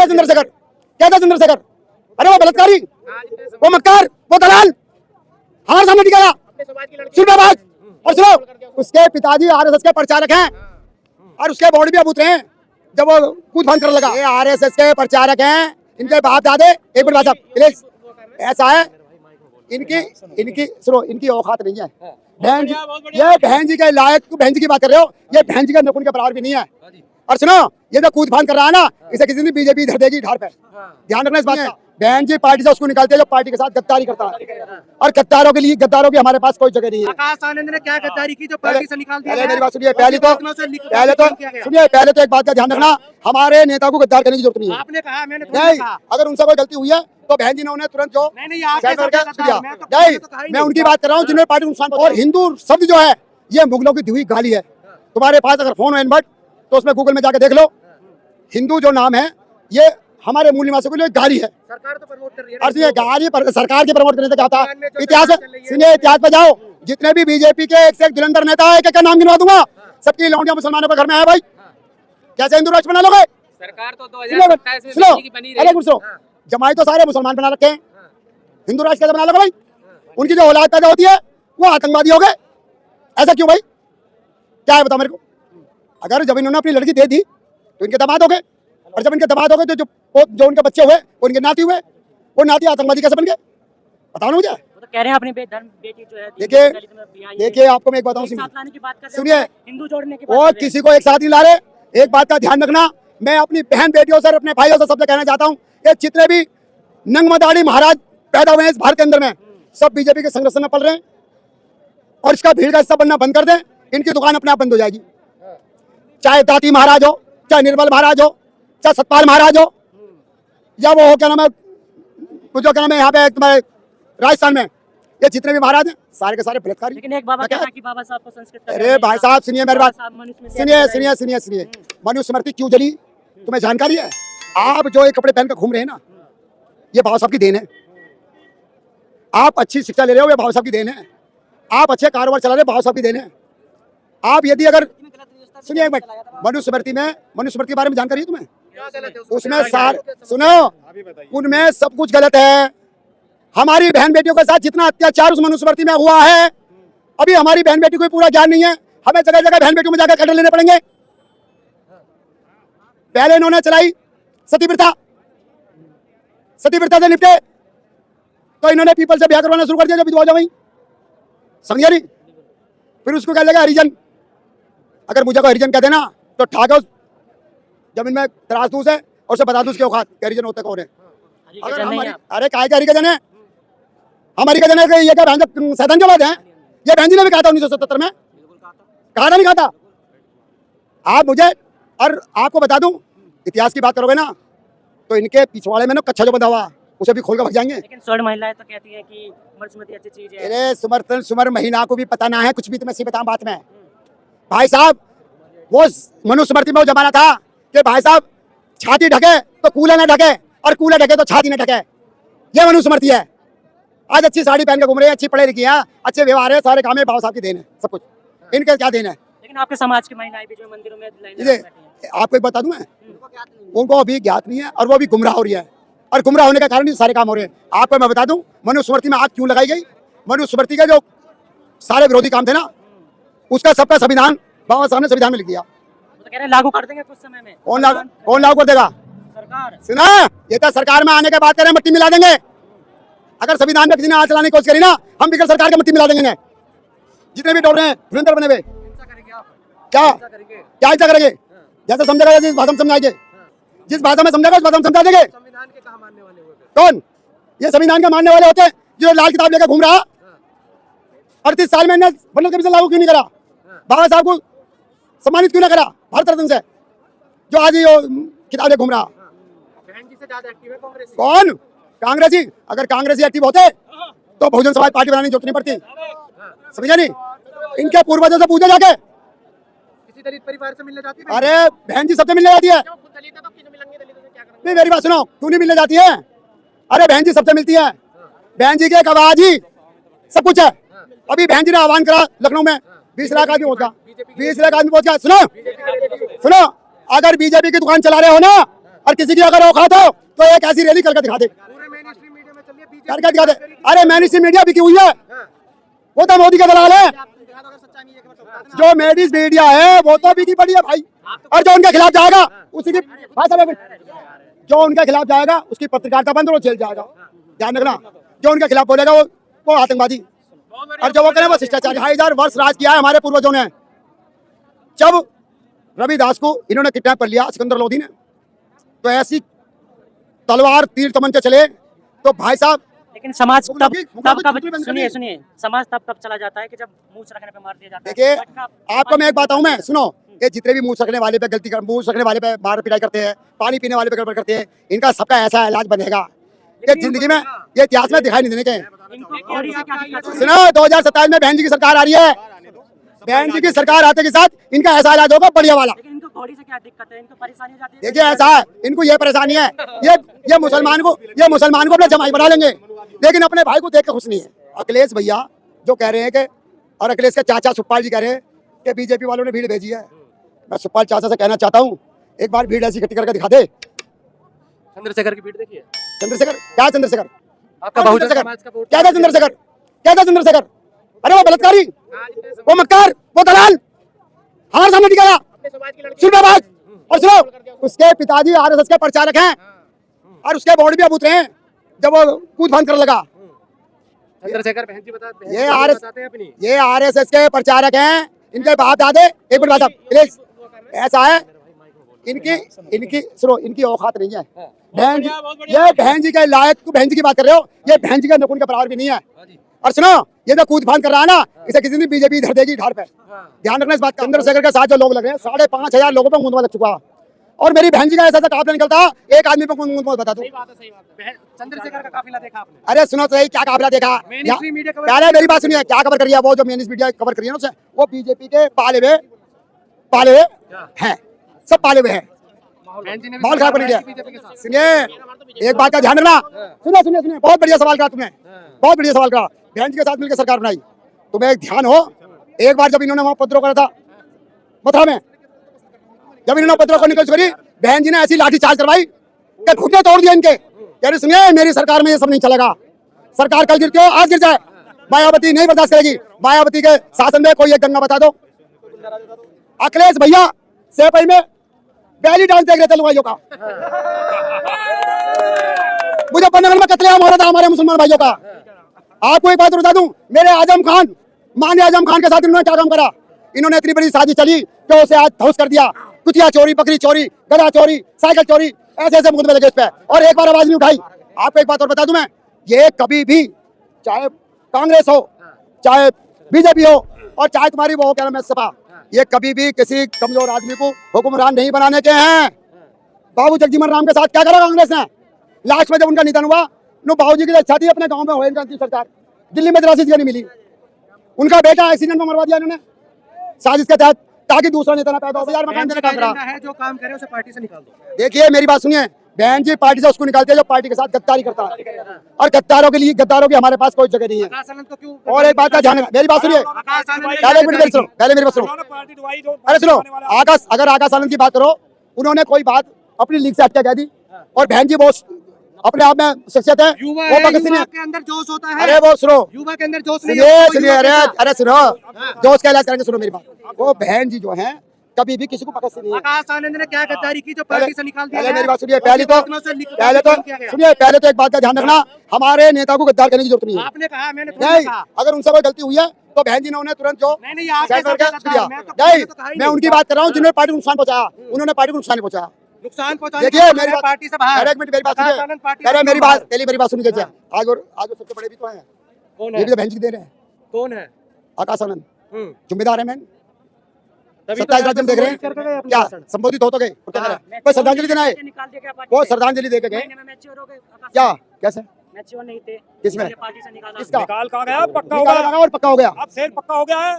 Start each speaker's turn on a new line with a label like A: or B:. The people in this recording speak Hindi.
A: चंद्रशेखर? क्या था चंद्रशेखर? अरे वो बलात्कारी, वो मक्कार, वो दलाल हमारे सामने टिकेगा। सुनबाज और सुनो, उसके पिताजी आरएसएस के प्रचारक हैं और उसके बॉडी भी अब उतरे हैं जब वो कूद फांद करने लगा। ये आरएसएस के प्रचारक हैं, इनके बाप दादे। एक मिनट साहब प्लीज, ऐसा है इनकी सुनो, इनकी औकात नहीं है। बहन जी, ये बहन जी के लायक, बहन जी की बात कर रहे हो, ये बहन जी का नकुन के बराबर भी नहीं है। और सुनो, ये जो कूद फांद कर रहा है ना, इसे किसी ने बीजेपी धर देगी ढाल पे, ध्यान रखना इस बात का। बहन जी पार्टी से उसको निकालते हैं जो पार्टी के साथ गद्दारी करता है, और गद्दारों के लिए, गद्दारों की हमारे पास कोई जगह नहीं है।
B: आकाश आनंद ने क्या गद्दारी की जो पार्टी से निकाल दिया?
A: मेरी बात सुनिए, पहले तो एक बात का ध्यान रखना, हमारे नेता को गद्दार करने की जरूरत नहीं है।
B: आपने कहा, मैंने
A: नहीं, अगर उनसे कोई गलती हुई है तो बहन जी ने उन्हें तुरंत जो मैं उनकी बात कर रहा हूँ जिन्होंने पार्टी को नुकसान। और हिंदू शब्द जो है ये मुगलों की दी हुई गाली है। तुम्हारे पास अगर फोन है इनवर्ट तो उसमें गूगल में जाके देख लो, हिंदू जो नाम है ये हमारे मूल निवासियों के लिए गाली है।
B: सरकार तो प्रमोट कर रही है।
A: और सुनिए, गाली पर सरकार के प्रमोट करने से क्या होता है? इतिहास सुनिए, इतिहास पे जाओ, जितने भी बीजेपी के एक से एक जुलंधर नेता है, एक नाम गिनवा दूंगा, सबकी लौंडियां मुसलमानों के घर में है। भाई कैसे हिंदू राष्ट्र बना लोगे?
C: सरकार तो 2027 में बनी की बनी रही।
A: अरे सुनो, जमाई तो सारे मुसलमान बना रखे हैं, हिंदू राष्ट्र कैसे बना लोगे भाई? उनकी जो औलाद पैदा होती है वो आतंकवादी हो गए, ऐसा क्यों भाई? क्या है बताओ मेरे को? अगर जब इन्होंने अपनी लड़की दे दी तो इनके दामाद हो गए, और जब इनके दामाद हो गए तो जो उनके बच्चे हुए वो इनके नाती हुए, वो नाती आतंकवादी कैसे बन गए? बताओ ना मुझे।
D: तो कह रहे हैं अपनी बेटी जो है,
A: देखिए आपको मैं एक बताऊं, सुनिए,
D: हिंदू जोड़ने की
A: वो किसी को एक साथ नहीं ला रहे। एक बात का ध्यान रखना, मैं अपनी बहन बेटियों से, अपने भाइयों से सबसे कहना चाहता हूँ, ये जितने भी नंगमदाड़ी महाराज पैदा हुए हैं इस भारत के अंदर में, सब बीजेपी के संरक्षण में पल रहे हैं, और इसका भीड़ का हिस्सा बनना बंद कर दें, इनकी दुकान अपने आप बंद हो जाएगी। चाहे दाती महाराज हो, चाहे निर्मल महाराज हो, चाहे सतपाल महाराज हो, या वो हो क्या नाम है, जो क्या नाम है यहाँ पे तुम्हारे राजस्थान में, ये जितने भी महाराज हैं सारे के सारे बलात्कारी।
D: लेकिन एक बाबा कहता है कि बाबा साहब को संस्कृत।
A: अरे भाई साहब सुनिए मेरी बात, सुनिए, मनुस्मृति क्यों जली तुम्हें जानकारी है? आप जो ये कपड़े पहन कर घूम रहे हैं ना, ये बाबा साहब की देन है। आप अच्छी शिक्षा ले रहे हो, ये बाबा साहब की देन है। आप अच्छे कारोबार चला रहे हो, बाबा साहब की देन है। आप यदि अगर सुनिए एक मिनट, मनुस्मृति के बारे में जानकारी है तुम्हें? उसमें सुनो, उनमें सब कुछ गलत है। हमारी बहन बेटियों के साथ जितना अत्याचार उस मनुस्मृति में हुआ है, अभी हमारी बहन बेटी को पूरा ज्ञान नहीं है। हमें जगह जगह बहन बेटियों में जाकर कदम लेने पड़ेंगे। पहले इन्होंने चलाई सती प्रथा से निपटे तो इन्होंने पीपल से ब्याह करवाना शुरू कर दिया, जब विधवा हो जाएगी, समझिए नहीं? फिर उसको क्या लगा हरिजन। अगर मुझे को हरिजन कहते ना तो ठाको जमीन में तराश दूस है और उसे बता दूं उसके औकात हरिजन होते कौन है। अरे काय का हरिजन है? हम हरिजन है, ये क्या सैतान के बाद है? ये बहन जी ने भी कहा था 1977 में, कहा था नहीं कहा था? आप मुझे और आपको बता दूं, इतिहास की बात करोगे ना तो इनके पिछवाड़े में ना कच्चा जो बंधा हुआ उसे भी खोल कर भाग जाएंगे।
D: लेकिन स्वर्ण महिलाएं तो कहती हैं कि मनुस्मृति अच्छी चीज है।
A: अरे सुमर महिला को भी पता ना है कुछ भी, तुम्हें सी बताऊं बात में भाई साहब। वो मनुस्मृति में वो जमाना था कि भाई साहब छाती ढके तो कूला न ढके, और कूला ढके तो छाती न ढके, ये मनुस्मृति है। आज अच्छी साड़ी पहन के घूम रहे हैं, अच्छी पढ़े लिखी हैं, अच्छे व्यवहार है, सारे काम है, बाबा साहब की देन है सब कुछ। इनके क्या देन है?
D: लेकिन आपके समाज की महिलाएं भी जो मंदिरों में
A: आपको एक बता दूं मैं, उनको अभी ज्ञात नहीं है और वो अभी गुमराह हो रही है, और गुमराह होने के कारण सारे काम हो रहे हैं। आपको मैं बता दूं मनुस्मृति में आग क्यों लगाई गई। मनुस्मृति के जो सारे विरोधी काम थे ना, उसका सबका संविधान बाबा साहब ने संविधान में लिख दिया।
D: तो कह रहे हैं लागू कर देंगे कुछ समय में।
A: कौन लागू कर देगा?
D: सरकार।
A: सुना, ये तो सरकार में आने के बाद कह रहे हैं मिट्टी मिला देंगे। अगर संविधान में किसी ने हाथ चलाने की कोशिश करी ना, हम बिगड़ सरकार के मिट्टी मिला देंगे। जितने भी डर रहे हैं धुरंधर बने हुए, क्या हिंसा करेंगे? जैसे समझेगा, जिस भाषा में समझाएंगे, जिस भाषा में समझेगा उस भाषा में समझा देंगे।
B: संविधान के कहाँ मानने वाले होते हैं?
A: कौन? ये संविधान के मानने वाले होते हैं जो लाल किताब लेकर घूम रहा। 38 साल में बनल कमीशन लागू क्यों नहीं करा? बाबा साहब को सम्मानित क्यों ना करा भारत रत्न से, जो आज ये किताब लेकर घूम रहा?
B: बहन जी से ज्यादा एक्टिव है कांग्रेस।
A: कौन? कांग्रेसी। अगर कांग्रेसी एक्टिव होते तो बहुजन समाज पार्टी बनाने की जरूरत नहीं पड़ती, समझे नहीं? इनके पूर्वजों से पूछा जाके,
B: किसी दलित परिवार से मिलने जाती है?
A: अरे बहन जी सबसे मिलने जाती है। नहीं मेरी बात सुनो, क्यों नहीं मिलने जाती है? अरे बहन जी सबसे मिलती है। बहन जी के एक आवाज ही सब कुछ है। अभी बहन जी ने आह्वान करा लखनऊ में 20 लाख आदमी पहुंचा, 20 लाख आदमी पहुंचा। सुनो, अगर बीजेपी की दुकान चला रहे हो ना और किसी की अगर औकात हो तो एक ऐसी रैली करके दिखा दे,
B: पूरे मेन स्ट्रीम मीडिया में चल रही है बीजेपी
A: करके दिखा दे। अरे मैनी मीडिया बिकी हुई है, वो तो मोदी का दलाल है। जो मेडिस मीडिया है वो तो बिकी पड़ी है भाई, और जो उनके खिलाफ जाएगा उसी की भाई साहब, जो उनके खिलाफ जाएगा उसकी पत्रकारिता बंद और जेल जाएगा। ध्यान रखना, जो उनके खिलाफ बोलेगा वो आतंकवादी, और जो वो करें वो शिष्टाचारी। 2000 वर्ष राज किया है हमारे पूर्वजों ने। जब रविदास को इन्होंने किडनैप कर लिया सिकंदर लोधी ने, तो ऐसी तलवार तीर तमंचे चले तो भाई साहब।
D: लेकिन समाज तब कब
A: बिल्कुल
D: सुनिए सुनिए समाज तब चला जाता है कि जब मूंछ रखने पे मार दिया जाता है।
A: देखिए आपको मैं एक बात बताऊं, मैं सुनो, ये जितने भी मूंछ रखने वाले पे गलती कर, मूंछ रखने वाले पे मार पिटाई करते हैं, पानी पीने वाले पे गड़बड़ करते हैं, इनका सबका ऐसा इलाज बनेगा ये जिंदगी में, ये इतिहास में दिखाई नहीं देने के।
D: इनको घोड़ी से क्या दिक्कत है?
A: सुनो 2027 में बहन जी की सरकार आ रही है, बहन जी की सरकार आते के साथ इनका ऐसा इलाज होगा बढ़िया वाला।
D: लेकिन इनको घोड़ी से क्या दिक्कत है? इनको परेशानी हो जाती है।
A: देखिए ऐसा है, इनको ये परेशानी है, ये मुसलमान को अपना जमाई बना लेंगे, लेकिन अपने भाई को देख के खुश नहीं है। अखिलेश भैया जो कह रहे हैं कि, और अखिलेश के चाचा सुखपाल जी कह रहे हैं कि बीजेपी वालों ने भीड़ भेजी है। मैं सुखपाल चाचा से कहना चाहता हूँ, एक बार भीड़ ऐसी इकट्ठी करके दिखा दे।
B: चंद्रशेखर की भीड़ देखिए,
A: चंद्रशेखर क्या, चंद्रशेखर
B: आपका बहुजन समाज का वोट
A: क्या था, चंद्रशेखर क्या था, चंद्रशेखर अरे वो बलात्कारी, वो मक्कार, वो दलाल, हमारे सामने दिखाया सुरबाबाज। और सुनो, उसके पिताजी आरएसएस के प्रचारक हैं, और उसके बोर्ड भी अब उतरे हैं जब वो कूद फांद कर लगा।
B: चंद्रशेखर बहन जी बताते हैं अपनी,
A: ये आरएसएस के प्रचारक हैं, इनके बाप दादे। एक मिनट साहब प्लीज, ऐसा है इनकी सुनो, इनकी औकात नहीं है। बहन जी, ये बहन जी के लायक, बहन जी की बात कर रहे हो, ये बहन जी का नकुन का बराबर भी नहीं है। और सुनो, ये जो कूद फांद कर रहा है ना, इसे किसी ने बीजेपी धर देगी ढार पे। ध्यान रखना इस बात का। चंद्रशेखर के साथ जो लोग लग रहे हैं, 5,500 लोगों पे मुंदमा लग चुका, और मेरी बहन जी का ऐसा काफिला निकलता, एक आदमी पे मुंदमा बता दो।
B: चंद्रशेखर का काफिला देखा आपने?
A: अरे सुनो तो सही, क्या काफिला देखा? पहले मेरी बात सुनिए, क्या कवर करी है वो जो मेन मीडिया कवर करी है ना, वो बीजेपी के पाले हुए हैं, सब पाले हुए हैं, माहौल खराब कर दिया। सुनिए एक बात का ध्यान रखना, सुनिए, बहुत बढ़िया सवाल करा तुमने, बहुत बढ़िया सवाल करा। बहन जी के साथ मिलकर सरकार बनाई, तुम्हें एक ध्यान हो, एक बार जब इन्होंने वहां उपद्रव करा था मथुरा में, जब इन्होंने उपद्रव करने की कोशिश करी, बहन जी ने ऐसी लाठी चार्ज करवाई कि घुटने तोड़ दिए इनके। कह रही सुनिए, मेरी सरकार में ये सब नहीं चलेगा, सरकार कल गिरती हो आज गिर जाए, मायावती नहीं बर्दाश्त करेगी। मायावती के शासन में कोई एक गंगा बता दो। अखिलेश भैया सेपई में बैली डांस देख रहे थे लुगाइयों का, मुजफ्फरनगर में कत्लेआम हो रहा था हमारे मुसलमान भाइयों का। आपको एक बात बता दूं, मेरे आजम खान, माननीय आजम खान के साथ इन्होंने क्या काम करा? इन्होंने इतनी बड़ी साजिश चली कि उसे आज ध्वस्त कर दिया। कुतिया चोरी, बकरी चोरी, गधा चोरी, साइकिल चोरी, ऐसे मुकदमे लगे इस पे, और एक बार आवाज नहीं उठाई। आपको एक बात और बता दूं मैं, ये कभी भी चाहे कांग्रेस हो, चाहे बीजेपी हो, और चाहे तुम्हारी वो हो क्या नाम है सपा, ये कभी भी किसी कमजोर आदमी को हुक्मरान नहीं बनाने के हैं। बाबू जगजीवन राम के साथ क्या करा कांग्रेस ने? लास्ट में जब उनका निधन हुआ, बाबूजी की इच्छा थी अपने गांव में हो सरकार, दिल्ली में 83 सीटें नहीं मिली, उनका बेटा एक्सीडेंट में मरवा दिया इन्होंने साजिश के तहत, ताकि दूसरा नेता ना पैदा हो। 1000 मकान देने का काम करा
B: है, जो काम करे उसे पार्टी से निकाल दो।
A: देखिए मेरी बात सुनिए, बहन जी पार्टी से उसको निकालते हैं जो पार्टी के साथ गद्दारी करता है, और गद्दारों के लिए, गद्दारों की हमारे पास कोई जगह नहीं है। और एक बात का ध्यान, मेरी बात सुनिए, पहले मेरी बात सुनो। अरे सुनो, अगर आकाश आनंद की बात करो, उन्होंने कोई बात अपनी लीग से हटके कह दी, और बहन जी वो अपने आप में शख्सियत है, वो पाकिस्तानी
B: के अंदर जोश होता है।
A: अरे वो सुनो,
B: युवा के अंदर जोश
A: सुनिए, अरे सुनो, जोश का इलाज करेंगे, सुनो मेरी बात। वो बहन जी जो है कभी भी किसी को पकड़ नहीं है।
B: आकाश आनंद ने क्या गद्दारी की जो पार्टी से निकाल दिया?
A: पहले मेरी बात सुनिए, पहले तो एक बात का ध्यान रखना, हमारे नेता को गद्दार करने की जरूरत नहीं है।
B: आपने कहा, मैंने
A: नहीं, अगर उनसे कोई गलती हुई है तो बहन जी ने उन्हें तुरंत जो नहीं, मैं उनकी बात कर रहा हूँ जिन्होंने पार्टी को नुकसान पहुंचाया, उन्होंने पार्टी को नुकसान पहुंचाया। देखिए मेरी बात,
B: पार्टी से बाहर,
A: एक मिनट मेरी बात सुनिए, अरे मेरी बात पहली मेरी बात सुनिए। आज सबसे बड़े भी तो हैं, ये भी तो बहन जी दे रहे हैं।
B: कौन है?
A: आकाश आनंद जिम्मेदार है। मैन 27 राज्य में देख रहे हैं क्या संबोधित हो तो गए, कोई श्रद्धांजलि देना है, वो श्रद्धांजलि दे के गए क्या? कैसे
D: मैच्योर नहीं थे,
A: किसमें?
D: पार्टी से निकाला।
A: किसका?
E: निकाल कहाँ गया? पक्का हो गया
A: और पक्का हो गया,
E: अब शेर पक्का हो गया है।